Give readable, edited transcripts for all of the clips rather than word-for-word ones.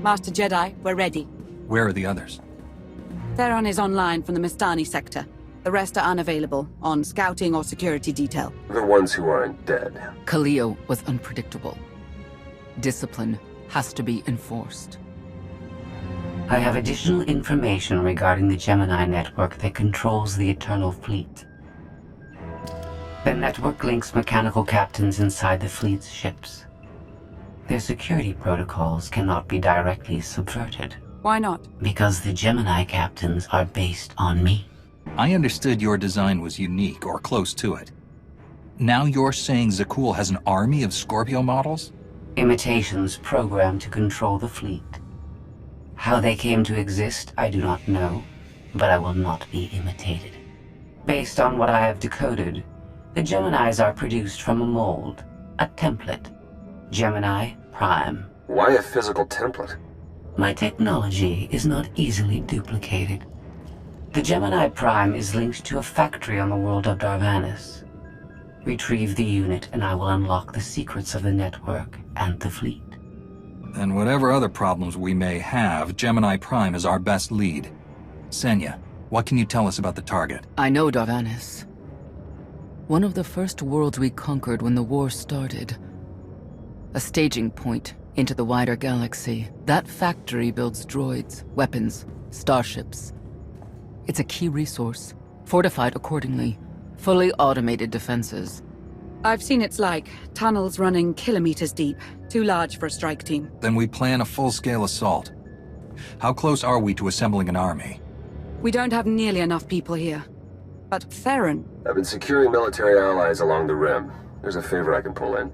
Master Jedi, we're ready. Where are the others? Theron is online from the Mistani sector. The rest are unavailable, on scouting or security detail. The ones who aren't dead. Khalil was unpredictable. Discipline has to be enforced. I have additional information regarding the Gemini network that controls the Eternal Fleet. The network links mechanical captains inside the fleet's ships. Their security protocols cannot be directly subverted. Why not? Because the Gemini captains are based on me. I understood your design was unique, or close to it. Now you're saying Zakul has an army of Scorpio models? Imitations programmed to control the fleet. How they came to exist, I do not know, but I will not be imitated. Based on what I have decoded, the Geminis are produced from a mold, a template. Gemini Prime. Why a physical template? My technology is not easily duplicated. The Gemini Prime is linked to a factory on the world of Darvanis. Retrieve the unit and I will unlock the secrets of the network and the fleet. And whatever other problems we may have, Gemini Prime is our best lead. Senya, what can you tell us about the target? I know Darvanis. One of the first worlds we conquered when the war started. A staging point into the wider galaxy. That factory builds droids, weapons, starships. It's a key resource, fortified accordingly. Fully automated defenses. I've seen its like. Tunnels running kilometers deep. Too large for a strike team. Then we plan a full-scale assault. How close are we to assembling an army? We don't have nearly enough people here. But Theron... I've been securing military allies along the rim. There's a favor I can pull in.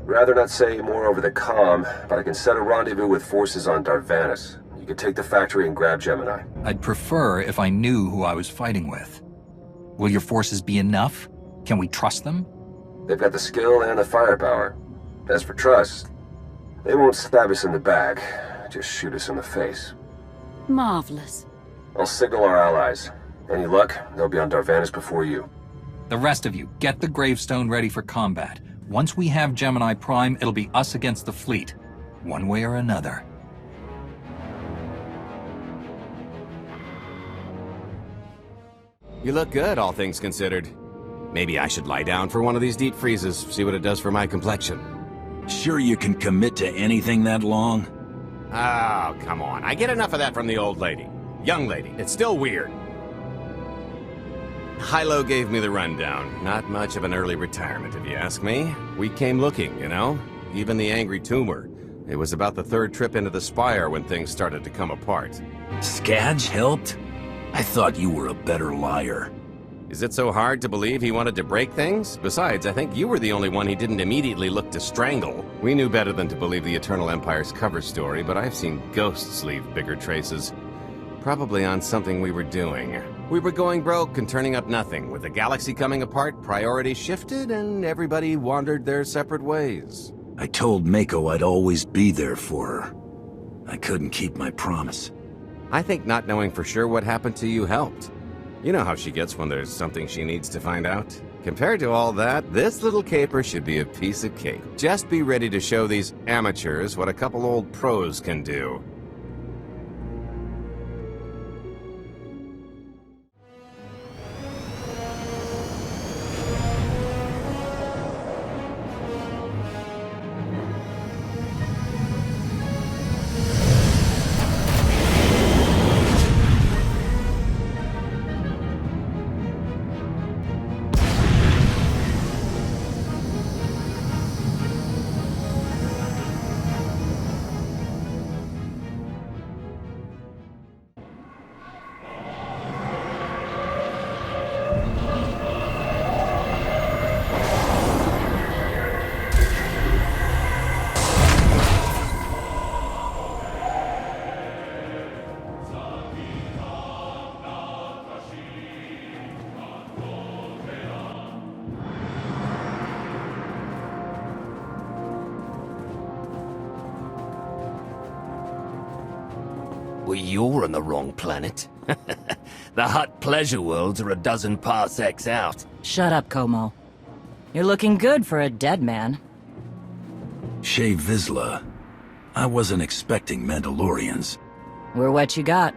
Rather not say more over the comm, but I can set a rendezvous with forces on Darvanis. You can take the factory and grab Gemini. I'd prefer if I knew who I was fighting with. Will your forces be enough? Can we trust them? They've got the skill and the firepower. As for trust, they won't stab us in the back, just shoot us in the face. Marvelous. I'll signal our allies. Any luck, they'll be on Darvanis before you. The rest of you, get the gravestone ready for combat. Once we have Gemini Prime, it'll be us against the fleet. One way or another. You look good, all things considered. Maybe I should lie down for one of these deep freezes, see what it does for my complexion. Sure you can commit to anything that long? Oh, come on. I get enough of that from the old lady. Young lady, it's still weird. Hilo gave me the rundown. Not much of an early retirement, if you ask me. We came looking, you know? Even the angry tumor. It was about the third trip into the Spire when things started to come apart. Skadge helped? I thought you were a better liar. Is it so hard to believe he wanted to break things? Besides, I think you were the only one he didn't immediately look to strangle. We knew better than to believe the Eternal Empire's cover story, but I've seen ghosts leave bigger traces. Probably on something we were doing. We were going broke and turning up nothing. With the galaxy coming apart, priorities shifted and everybody wandered their separate ways. I told Mako I'd always be there for her. I couldn't keep my promise. I think not knowing for sure what happened to you helped. You know how she gets when there's something she needs to find out. Compared to all that, this little caper should be a piece of cake. Just be ready to show these amateurs what a couple old pros can do. Well, you're on the wrong planet. The hot pleasure worlds are a dozen parsecs out. Shut up, Como. You're looking good for a dead man. Shay Vizsla. I wasn't expecting Mandalorians. We're what you got.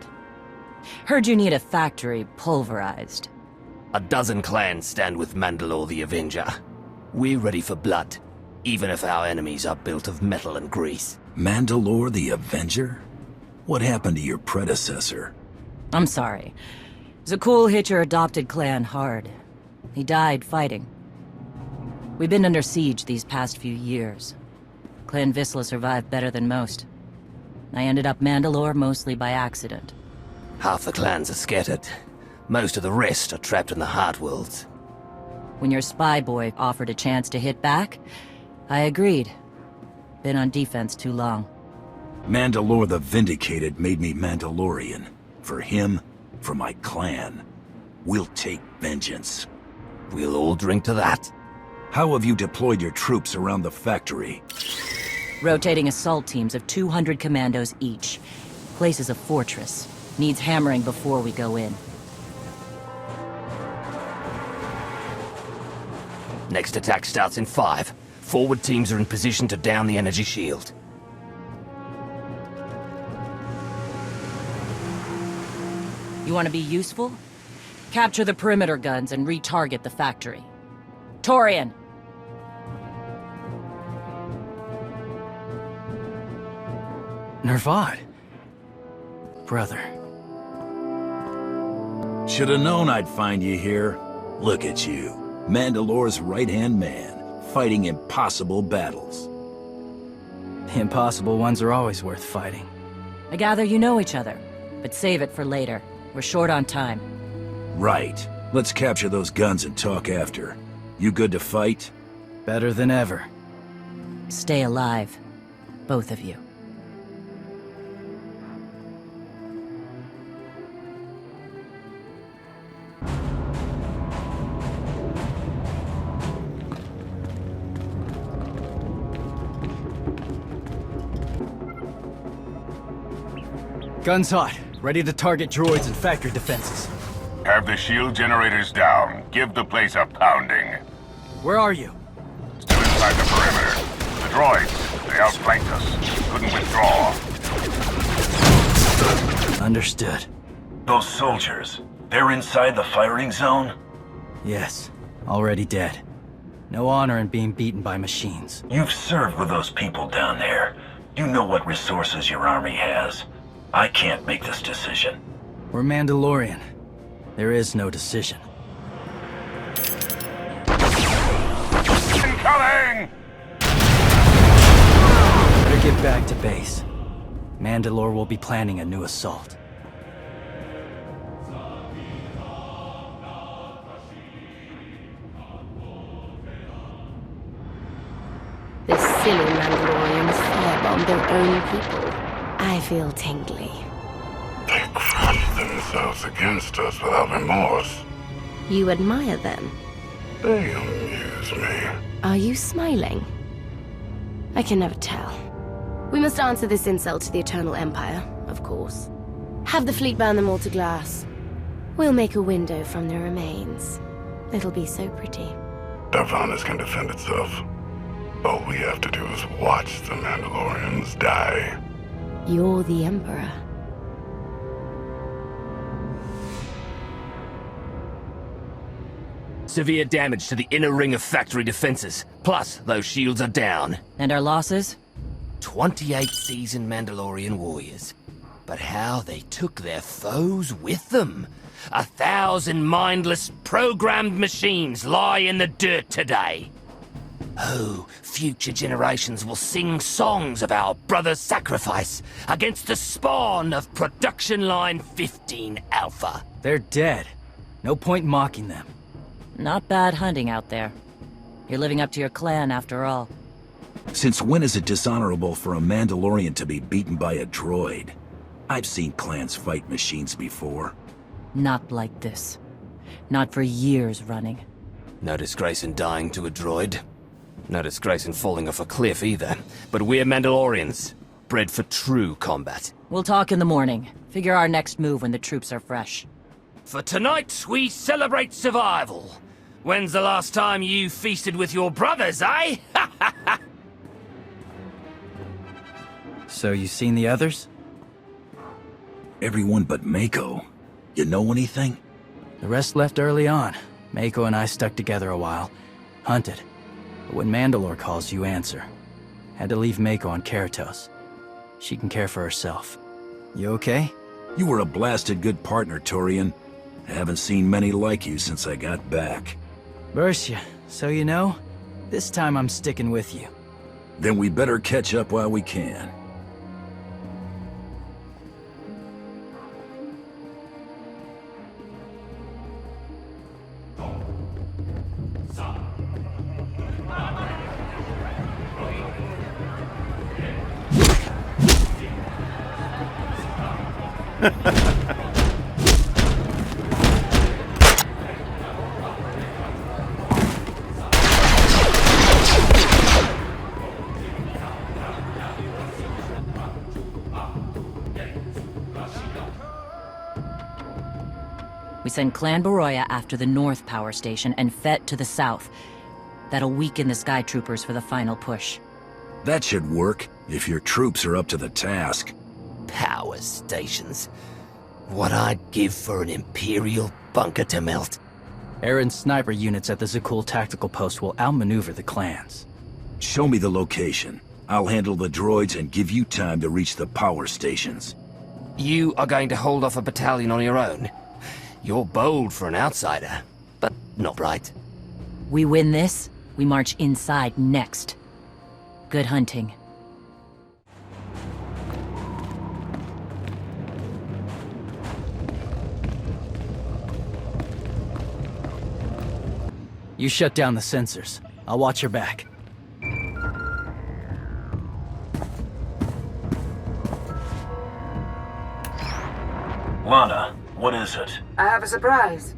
Heard you need a factory pulverized. A dozen clans stand with Mandalore the Avenger. We're ready for blood, even if our enemies are built of metal and grease. Mandalore the Avenger? What happened to your predecessor? I'm sorry. Zakul hit your adopted clan hard. He died fighting. We've been under siege these past few years. Clan Vizsla survived better than most. I ended up Mandalore mostly by accident. Half the clans are scattered. Most of the rest are trapped in the Heart Worlds. When your spy boy offered a chance to hit back, I agreed. Been on defense too long. Mandalore the Vindicated made me Mandalorian. For him, for my clan. We'll take vengeance. We'll all drink to that. How have you deployed your troops around the factory? Rotating assault teams of 200 commandos each. Place is a fortress. Needs hammering before we go in. Next attack starts in 5. Forward teams are in position to down the energy shield. You want to be useful? Capture the perimeter guns and retarget the factory. Torian! Nervad. Brother. Should've known I'd find you here. Look at you, Mandalore's right-hand man, fighting impossible battles. The impossible ones are always worth fighting. I gather you know each other, but save it for later. We're short on time. Right. Let's capture those guns and talk after. You good to fight? Better than ever. Stay alive. Both of you. Guns hot. Ready to target droids and factory defenses. Have the shield generators down. Give the place a pounding. Where are you? Still inside the perimeter. The droids, they outflanked us. Couldn't withdraw. Understood. Those soldiers, they're inside the firing zone? Yes. Already dead. No honor in being beaten by machines. You've served with those people down there. You know what resources your army has. I can't make this decision. We're Mandalorian. There is no decision. Incoming! Better get back to base. Mandalore will be planning a new assault. The silly Mandalorians firebomb their own people. I feel tingly. They crushed themselves against us without remorse. You admire them? They amuse me. Are you smiling? I can never tell. We must answer this insult to the Eternal Empire, of course. Have the fleet burn them all to glass. We'll make a window from their remains. It'll be so pretty. Darvanas can defend itself. All we have to do is watch the Mandalorians die. You're the Emperor. Severe damage to the inner ring of factory defenses. Plus, those shields are down. And our losses? 28 seasoned Mandalorian warriors. But how they took their foes with them. 1,000 mindless, programmed machines lie in the dirt today. Oh, future generations will sing songs of our brother's sacrifice against the spawn of Production Line 15 Alpha. They're dead. No point mocking them. Not bad hunting out there. You're living up to your clan after all. Since when is it dishonorable for a Mandalorian to be beaten by a droid? I've seen clans fight machines before. Not like this. Not for years running. No disgrace in dying to a droid. No disgrace in falling off a cliff either. But we're Mandalorians, bred for true combat. We'll talk in the morning. Figure our next move when the troops are fresh. For tonight, we celebrate survival. When's the last time you feasted with your brothers, eh? So you seen the others? Everyone but Mako. You know anything? The rest left early on. Mako and I stuck together a while. Hunted. But when Mandalore calls, you answer. Had to leave Mako on Keratos. She can care for herself. You okay? You were a blasted good partner, Torian. I haven't seen many like you since I got back. Bercia, so you know, this time I'm sticking with you. Then we better catch up while we can. We send Clan Baroya after the North Power Station and Fett to the south. That'll weaken the Sky Troopers for the final push. That should work, if your troops are up to the task. Power stations. What I'd give for an Imperial bunker to melt. Aaron's sniper units at the Zakul tactical post will outmaneuver the clans. Show me the location. I'll handle the droids and give you time to reach the power stations. You are going to hold off a battalion on your own? You're bold for an outsider, but not right. We win this, we march inside next. Good hunting. You shut down the sensors. I'll watch your back. Lana, what is it? I have a surprise.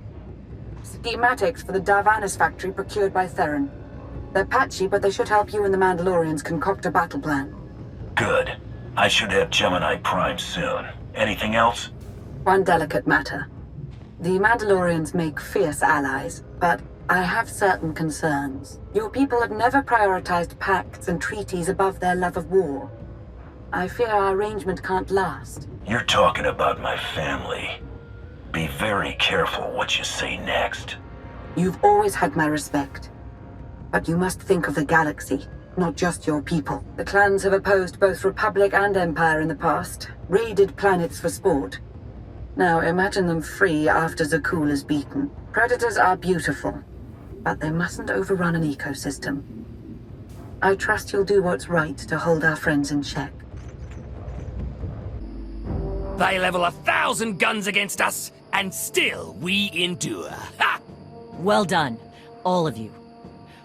Schematics for the Darvanis factory procured by Theron. They're patchy, but they should help you and the Mandalorians concoct a battle plan. Good. I should have Gemini Prime soon. Anything else? One delicate matter. The Mandalorians make fierce allies, but I have certain concerns. Your people have never prioritized pacts and treaties above their love of war. I fear our arrangement can't last. You're talking about my family. Be very careful what you say next. You've always had my respect. But you must think of the galaxy, not just your people. The clans have opposed both Republic and Empire in the past, raided planets for sport. Now imagine them free after Zakul is beaten. Predators are beautiful, but they mustn't overrun an ecosystem. I trust you'll do what's right to hold our friends in check. They level 1,000 guns against us, and still we endure. Ha! Well done, all of you.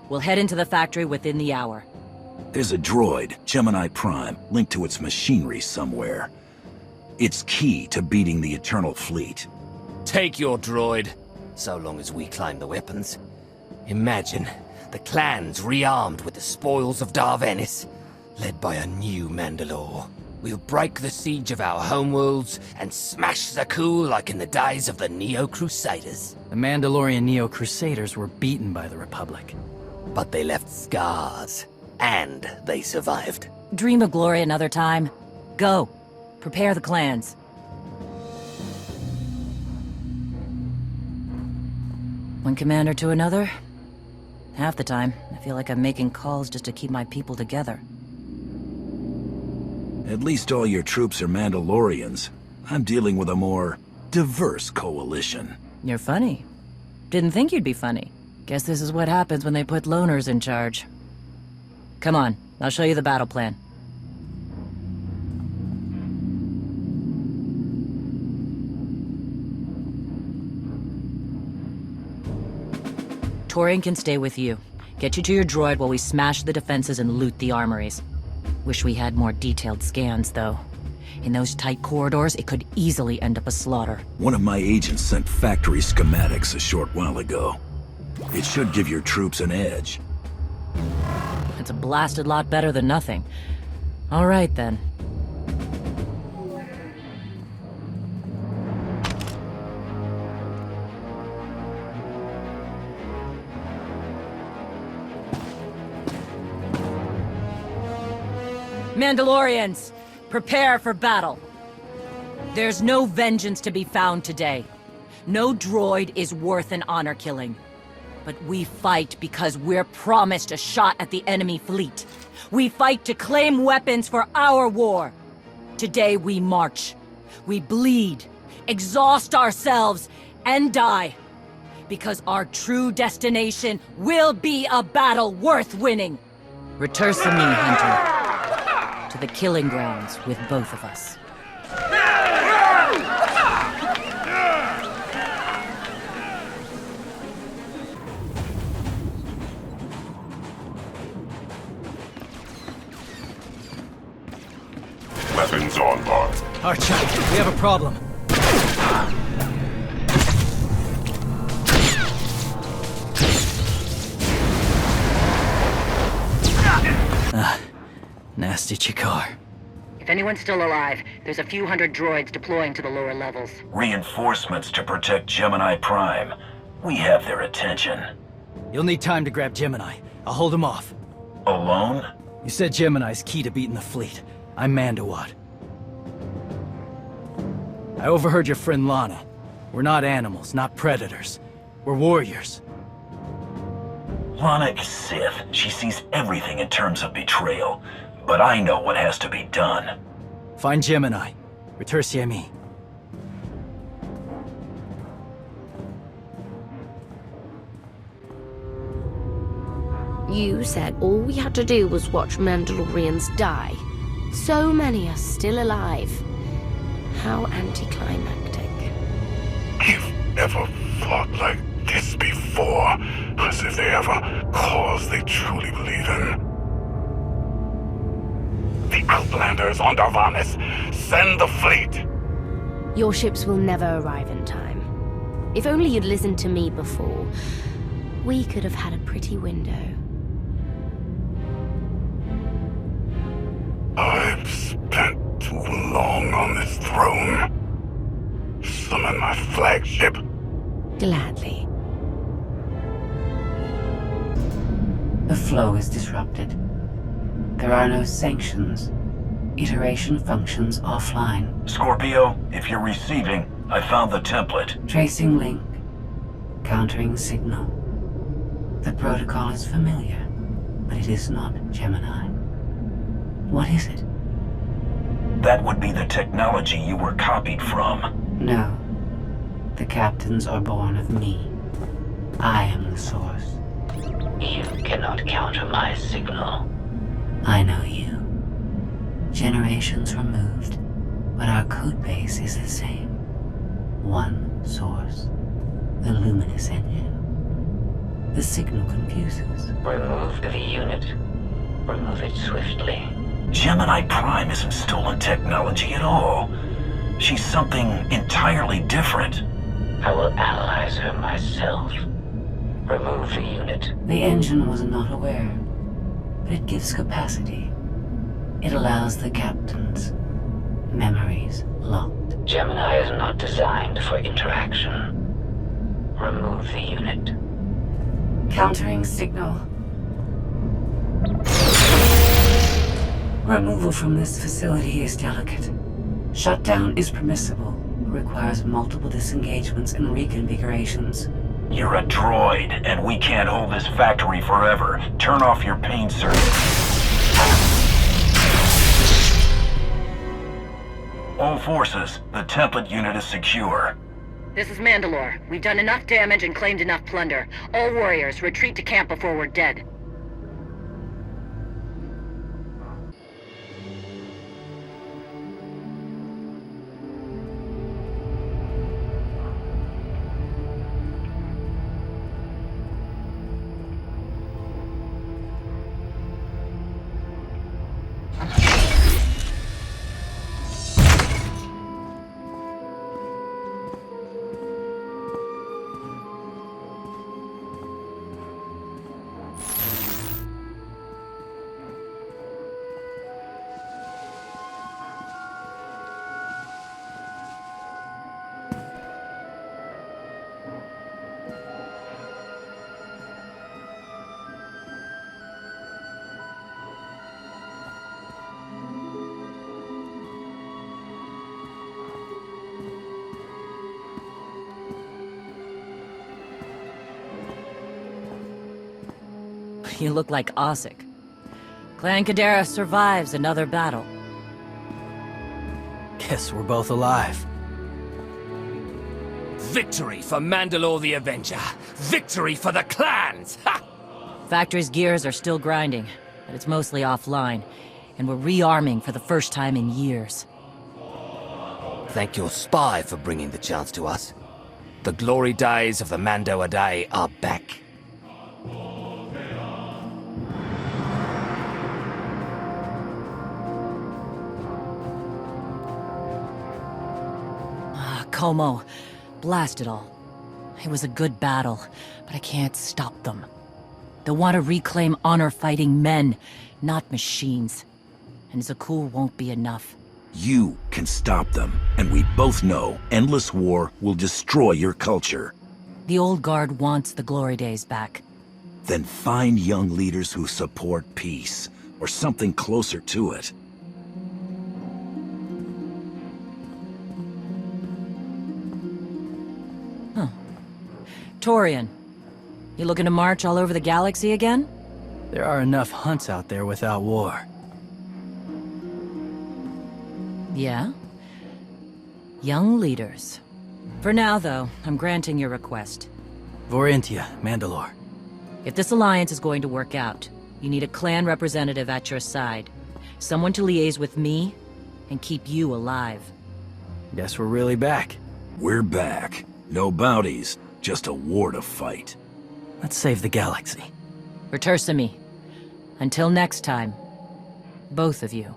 We'll head into the factory within the hour. There's a droid, Gemini Prime, linked to its machinery somewhere. It's key to beating the Eternal Fleet. Take your droid, so long as we climb the weapons. Imagine the clans rearmed with the spoils of Darvanis, led by a new Mandalore. We'll break the siege of our homeworlds and smash Zakul like in the days of the Neo-Crusaders. The Mandalorian Neo-Crusaders were beaten by the Republic. But they left scars, and they survived. Dream of glory another time. Go. Prepare the clans. One commander to another? Half the time, I feel like I'm making calls just to keep my people together. At least all your troops are Mandalorians. I'm dealing with a more diverse coalition. You're funny. Didn't think you'd be funny. Guess this is what happens when they put loners in charge. Come on, I'll show you the battle plan. Torian can stay with you. Get you to your droid while we smash the defenses and loot the armories. Wish we had more detailed scans, though. In those tight corridors, it could easily end up a slaughter. One of my agents sent factory schematics a short while ago. It should give your troops an edge. It's a blasted lot better than nothing. All right, then. Mandalorians! Prepare for battle. There's no vengeance to be found today. No droid is worth an honor killing. But we fight because we're promised a shot at the enemy fleet. We fight to claim weapons for our war. Today we march. We bleed, exhaust ourselves, and die. Because our true destination will be a battle worth winning. Return to me, Hunter. To the killing grounds with both of us. Weapons on board. Archer, we have a problem. Nasty Chikar. If anyone's still alive, there's a few hundred droids deploying to the lower levels. Reinforcements to protect Gemini Prime. We have their attention. You'll need time to grab Gemini. I'll hold him off. Alone? You said Gemini's key to beating the fleet. I'm Mandawat. I overheard your friend Lana. We're not animals, not predators. We're warriors. Lana is Sith. She sees everything in terms of betrayal. But I know what has to be done. Find Gemini. Return me. You said all we had to do was watch Mandalorians die. So many are still alive. How anticlimactic. You've never fought like this before, as if they have a cause they truly believe in. The Outlanders on Darvanis, send the fleet! Your ships will never arrive in time. If only you'd listened to me before, we could have had a pretty window. I've spent too long on this throne. Summon my flagship. Gladly. The flow is disrupted. There are no sanctions. Iteration functions offline. Scorpio, if you're receiving, I found the template. Tracing link. Countering signal. The protocol is familiar, but it is not Gemini. What is it? That would be the technology you were copied from. No. The captains are born of me. I am the source. You cannot counter my signal. I know you. Generations removed, but our code base is the same. One source. The luminous engine. The signal confuses. Remove the unit. Remove it swiftly. Gemini Prime isn't stolen technology at all. She's something entirely different. I will analyze her myself. Remove the unit. The engine was not aware, but it gives capacity. It allows the captains. Memories locked. Gemini is not designed for interaction. Remove the unit. Countering signal. Removal from this facility is delicate. Shutdown is permissible, but requires multiple disengagements and reconfigurations. You're a droid, and we can't hold this factory forever. Turn off your pain surge. All forces, the template unit is secure. This is Mandalore. We've done enough damage and claimed enough plunder. All warriors, retreat to camp before we're dead. You look like Ossic. Clan Kadera survives another battle. Guess we're both alive. Victory for Mandalore the Avenger! Victory for the clans! Ha! Factory's gears are still grinding, but it's mostly offline, and we're rearming for the first time in years. Thank your spy for bringing the chance to us. The glory days of the Mando Adae are back. Como, blast it all. It was a good battle, but I can't stop them. They'll want to reclaim honor-fighting men, not machines. And Zakuul won't be enough. You can stop them, and we both know endless war will destroy your culture. The old guard wants the glory days back. Then find young leaders who support peace, or something closer to it. Torian, you looking to march all over the galaxy again? There are enough hunts out there without war. Yeah? Young leaders. For now, though, I'm granting your request. Vorintia, Mandalore. If this alliance is going to work out, you need a clan representative at your side. Someone to liaise with me and keep you alive. Guess we're really back. We're back. No bounties, just a war to fight. Let's save the galaxy. Return me. Until next time, both of you.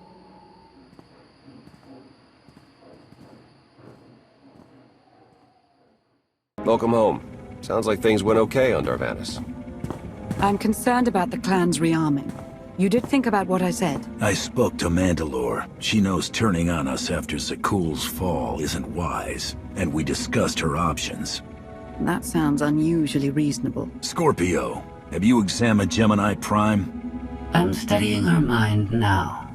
Welcome home. Sounds like things went okay on Darvanis. I'm concerned about the clan's rearming. You did think about what I said? I spoke to Mandalore. She knows turning on us after Zakuul's fall isn't wise, and we discussed her options. That sounds unusually reasonable. Scorpio, have you examined Gemini Prime? I'm studying her mind now.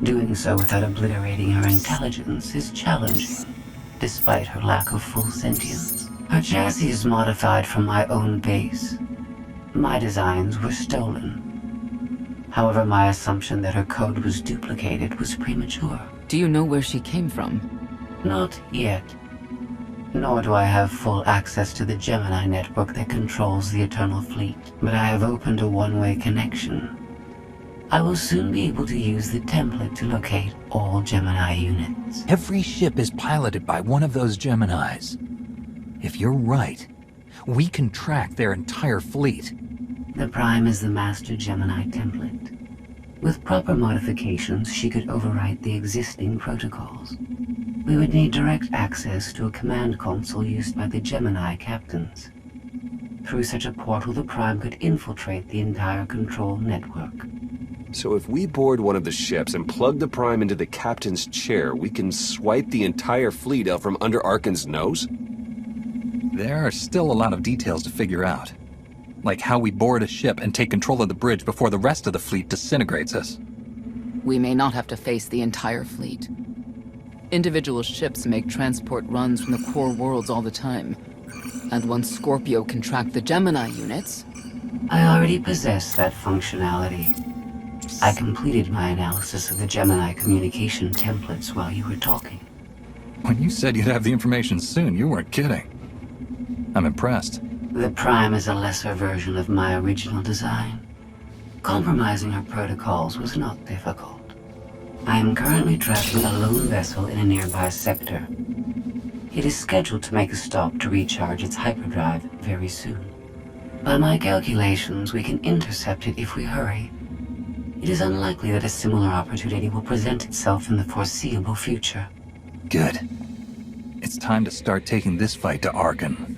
Doing so without obliterating her intelligence is challenging, despite her lack of full sentience. Her chassis is modified from my own base. My designs were stolen. However, my assumption that her code was duplicated was premature. Do you know where she came from? Not yet. Nor do I have full access to the Gemini network that controls the Eternal Fleet. But I have opened a one-way connection. I will soon be able to use the template to locate all Gemini units. Every ship is piloted by one of those Geminis. If you're right, we can track their entire fleet. The Prime is the master Gemini template. With proper modifications, she could overwrite the existing protocols. We would need direct access to a command console used by the Gemini captains. Through such a portal, the Prime could infiltrate the entire control network. So if we board one of the ships and plug the Prime into the captain's chair, we can swipe the entire fleet out from under Arkan's nose? There are still a lot of details to figure out. Like how we board a ship and take control of the bridge before the rest of the fleet disintegrates us. We may not have to face the entire fleet. Individual ships make transport runs from the core worlds all the time. And once Scorpio can track the Gemini units... I already possess that functionality. I completed my analysis of the Gemini communication templates while you were talking. When you said you'd have the information soon, you weren't kidding. I'm impressed. The Prime is a lesser version of my original design. Compromising her protocols was not difficult. I am currently tracking a lone vessel in a nearby sector. It is scheduled to make a stop to recharge its hyperdrive very soon. By my calculations, we can intercept it if we hurry. It is unlikely that a similar opportunity will present itself in the foreseeable future. Good. It's time to start taking this fight to Arkan.